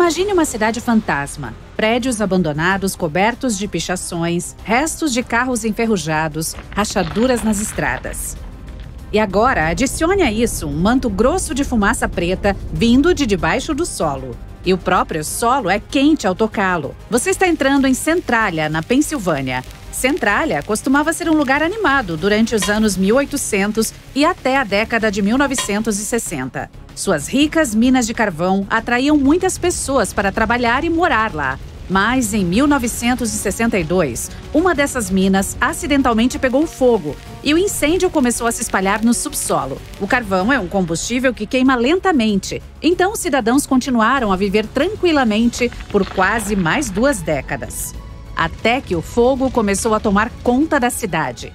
Imagine uma cidade fantasma. Prédios abandonados cobertos de pichações, restos de carros enferrujados, rachaduras nas estradas. E agora, adicione a isso um manto grosso de fumaça preta vindo de debaixo do solo. E o próprio solo é quente ao tocá-lo. Você está entrando em Centralia, na Pensilvânia. Centralia costumava ser um lugar animado durante os anos 1800 e até a década de 1960. Suas ricas minas de carvão atraíam muitas pessoas para trabalhar e morar lá. Mas, em 1962, uma dessas minas acidentalmente pegou fogo e o incêndio começou a se espalhar no subsolo. O carvão é um combustível que queima lentamente, então os cidadãos continuaram a viver tranquilamente por quase mais 2 décadas. Até que o fogo começou a tomar conta da cidade.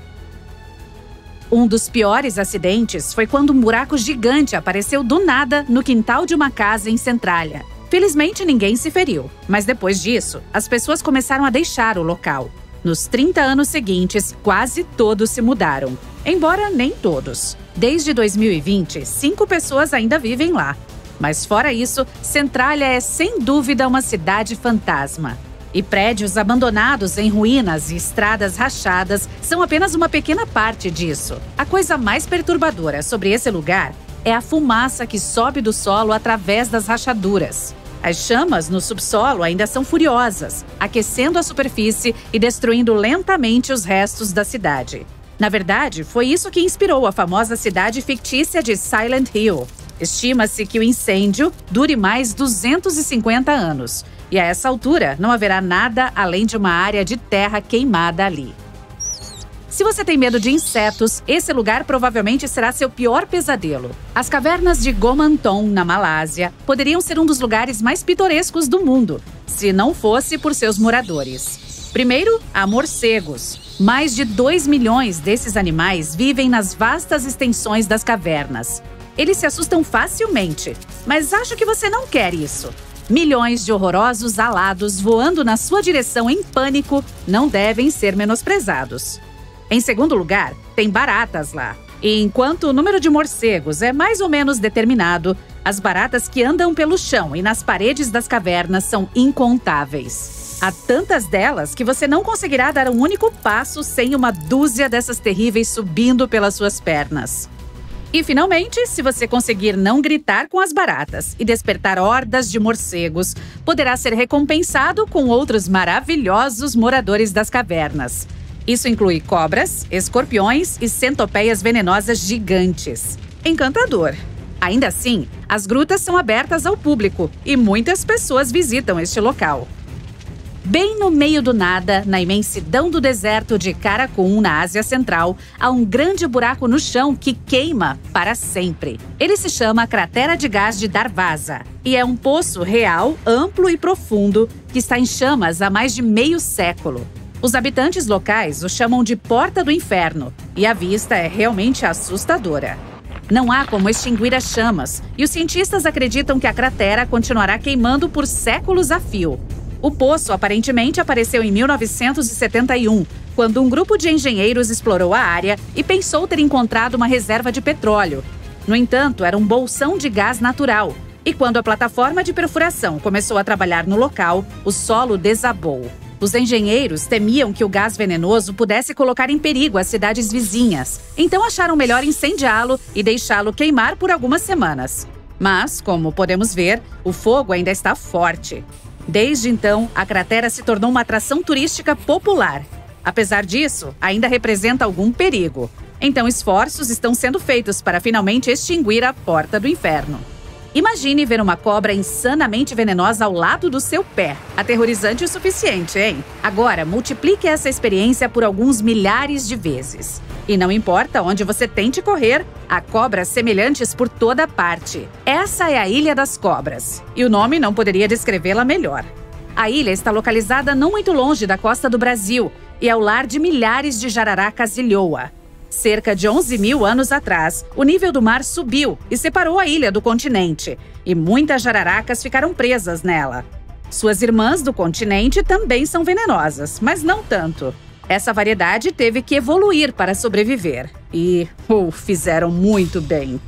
Um dos piores acidentes foi quando um buraco gigante apareceu do nada no quintal de uma casa em Centralia. Felizmente, ninguém se feriu, mas depois disso, as pessoas começaram a deixar o local. Nos 30 anos seguintes, quase todos se mudaram, embora nem todos. Desde 2020, 5 pessoas ainda vivem lá. Mas fora isso, Centralia é sem dúvida uma cidade fantasma. E prédios abandonados em ruínas e estradas rachadas são apenas uma pequena parte disso. A coisa mais perturbadora sobre esse lugar é a fumaça que sobe do solo através das rachaduras. As chamas no subsolo ainda são furiosas, aquecendo a superfície e destruindo lentamente os restos da cidade. Na verdade, foi isso que inspirou a famosa cidade fictícia de Silent Hill. Estima-se que o incêndio dure mais 250 anos. E a essa altura, não haverá nada além de uma área de terra queimada ali. Se você tem medo de insetos, esse lugar provavelmente será seu pior pesadelo. As cavernas de Gomantong, na Malásia, poderiam ser um dos lugares mais pitorescos do mundo, se não fosse por seus moradores. Primeiro, há morcegos. Mais de 2 milhões desses animais vivem nas vastas extensões das cavernas. Eles se assustam facilmente, mas acho que você não quer isso. Milhões de horrorosos alados voando na sua direção em pânico não devem ser menosprezados. Em segundo lugar, tem baratas lá. E enquanto o número de morcegos é mais ou menos determinado, as baratas que andam pelo chão e nas paredes das cavernas são incontáveis. Há tantas delas que você não conseguirá dar um único passo sem uma dúzia dessas terríveis subindo pelas suas pernas. E, finalmente, se você conseguir não gritar com as baratas e despertar hordas de morcegos, poderá ser recompensado com outros maravilhosos moradores das cavernas. Isso inclui cobras, escorpiões e centopeias venenosas gigantes. Encantador! Ainda assim, as grutas são abertas ao público e muitas pessoas visitam este local. Bem no meio do nada, na imensidão do deserto de Karakum, na Ásia Central, há um grande buraco no chão que queima para sempre. Ele se chama Cratera de Gás de Darvaza e é um poço real, amplo e profundo que está em chamas há mais de meio século. Os habitantes locais o chamam de Porta do Inferno e a vista é realmente assustadora. Não há como extinguir as chamas e os cientistas acreditam que a cratera continuará queimando por séculos a fio. O poço aparentemente apareceu em 1971, quando um grupo de engenheiros explorou a área e pensou ter encontrado uma reserva de petróleo. No entanto, era um bolsão de gás natural, e quando a plataforma de perfuração começou a trabalhar no local, o solo desabou. Os engenheiros temiam que o gás venenoso pudesse colocar em perigo as cidades vizinhas, então acharam melhor incendiá-lo e deixá-lo queimar por algumas semanas. Mas, como podemos ver, o fogo ainda está forte. Desde então, a cratera se tornou uma atração turística popular. Apesar disso, ainda representa algum perigo. Então, esforços estão sendo feitos para finalmente extinguir a Porta do Inferno. Imagine ver uma cobra insanamente venenosa ao lado do seu pé. Aterrorizante o suficiente, hein? Agora, multiplique essa experiência por alguns milhares de vezes. E não importa onde você tente correr, há cobras semelhantes por toda parte. Essa é a Ilha das Cobras, e o nome não poderia descrevê-la melhor. A ilha está localizada não muito longe da costa do Brasil e é o lar de milhares de jararacas ilhoa. Cerca de 11 mil anos atrás, o nível do mar subiu e separou a ilha do continente, e muitas jararacas ficaram presas nela. Suas irmãs do continente também são venenosas, mas não tanto. Essa variedade teve que evoluir para sobreviver. E fizeram muito bem.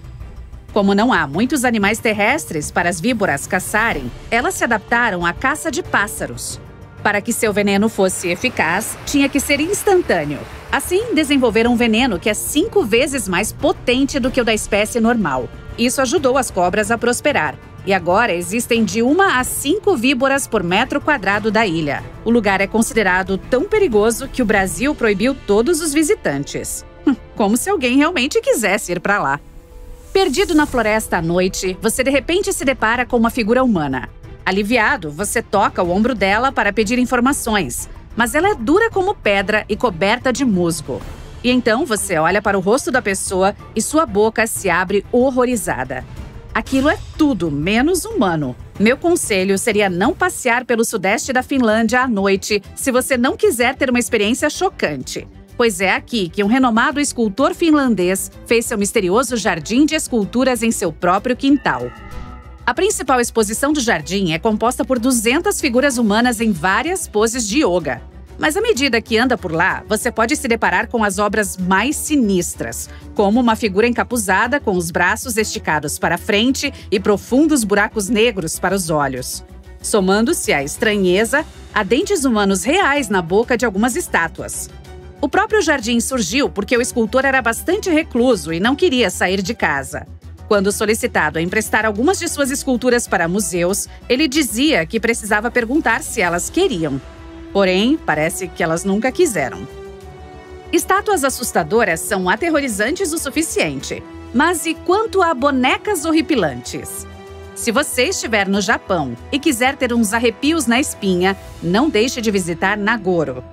Como não há muitos animais terrestres para as víboras caçarem, elas se adaptaram à caça de pássaros. Para que seu veneno fosse eficaz, tinha que ser instantâneo. Assim, desenvolveram um veneno que é 5 vezes mais potente do que o da espécie normal. Isso ajudou as cobras a prosperar. E agora existem de 1 a 5 víboras por metro quadrado da ilha. O lugar é considerado tão perigoso que o Brasil proibiu todos os visitantes. Como se alguém realmente quisesse ir para lá. Perdido na floresta à noite, você de repente se depara com uma figura humana. Aliviado, você toca o ombro dela para pedir informações, mas ela é dura como pedra e coberta de musgo. E então você olha para o rosto da pessoa e sua boca se abre horrorizada. Aquilo é tudo menos humano. Meu conselho seria não passear pelo sudeste da Finlândia à noite se você não quiser ter uma experiência chocante. Pois é aqui que um renomado escultor finlandês fez seu misterioso jardim de esculturas em seu próprio quintal. A principal exposição do jardim é composta por 200 figuras humanas em várias poses de yoga. Mas à medida que anda por lá, você pode se deparar com as obras mais sinistras, como uma figura encapuzada com os braços esticados para frente e profundos buracos negros para os olhos. Somando-se à estranheza, há dentes humanos reais na boca de algumas estátuas. O próprio jardim surgiu porque o escultor era bastante recluso e não queria sair de casa. Quando solicitado a emprestar algumas de suas esculturas para museus, ele dizia que precisava perguntar se elas queriam. Porém, parece que elas nunca quiseram. Estátuas assustadoras são aterrorizantes o suficiente. Mas e quanto a bonecas horripilantes? Se você estiver no Japão e quiser ter uns arrepios na espinha, não deixe de visitar Nagoro.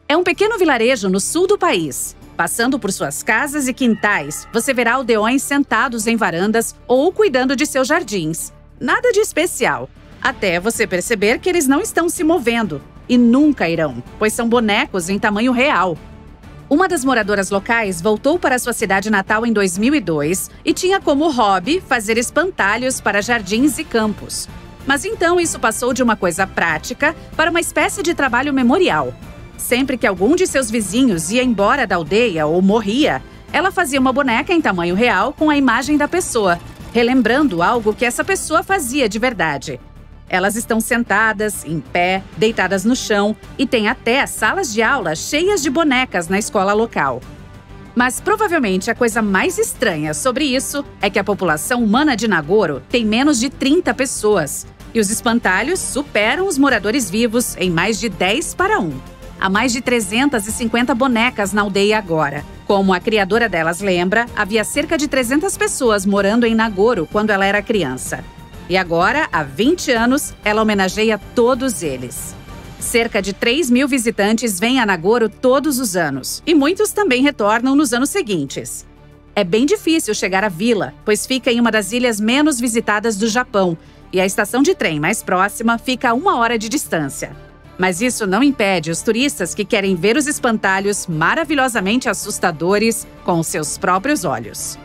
É um pequeno vilarejo no sul do país. Passando por suas casas e quintais, você verá aldeões sentados em varandas ou cuidando de seus jardins. Nada de especial, até você perceber que eles não estão se movendo. E nunca irão, pois são bonecos em tamanho real. Uma das moradoras locais voltou para sua cidade natal em 2002 e tinha como hobby fazer espantalhos para jardins e campos. Mas então isso passou de uma coisa prática para uma espécie de trabalho memorial. Sempre que algum de seus vizinhos ia embora da aldeia ou morria, ela fazia uma boneca em tamanho real com a imagem da pessoa, relembrando algo que essa pessoa fazia de verdade. Elas estão sentadas, em pé, deitadas no chão e têm até salas de aula cheias de bonecas na escola local. Mas provavelmente a coisa mais estranha sobre isso é que a população humana de Nagoro tem menos de 30 pessoas e os espantalhos superam os moradores vivos em mais de 10 para 1. Há mais de 350 bonecas na aldeia agora. Como a criadora delas lembra, havia cerca de 300 pessoas morando em Nagoro quando ela era criança. E agora, há 20 anos, ela homenageia todos eles. Cerca de 3.000 visitantes vêm a Nagoro todos os anos, e muitos também retornam nos anos seguintes. É bem difícil chegar à vila, pois fica em uma das ilhas menos visitadas do Japão, e a estação de trem mais próxima fica a 1 hora de distância. Mas isso não impede os turistas que querem ver os espantalhos maravilhosamente assustadores com seus próprios olhos.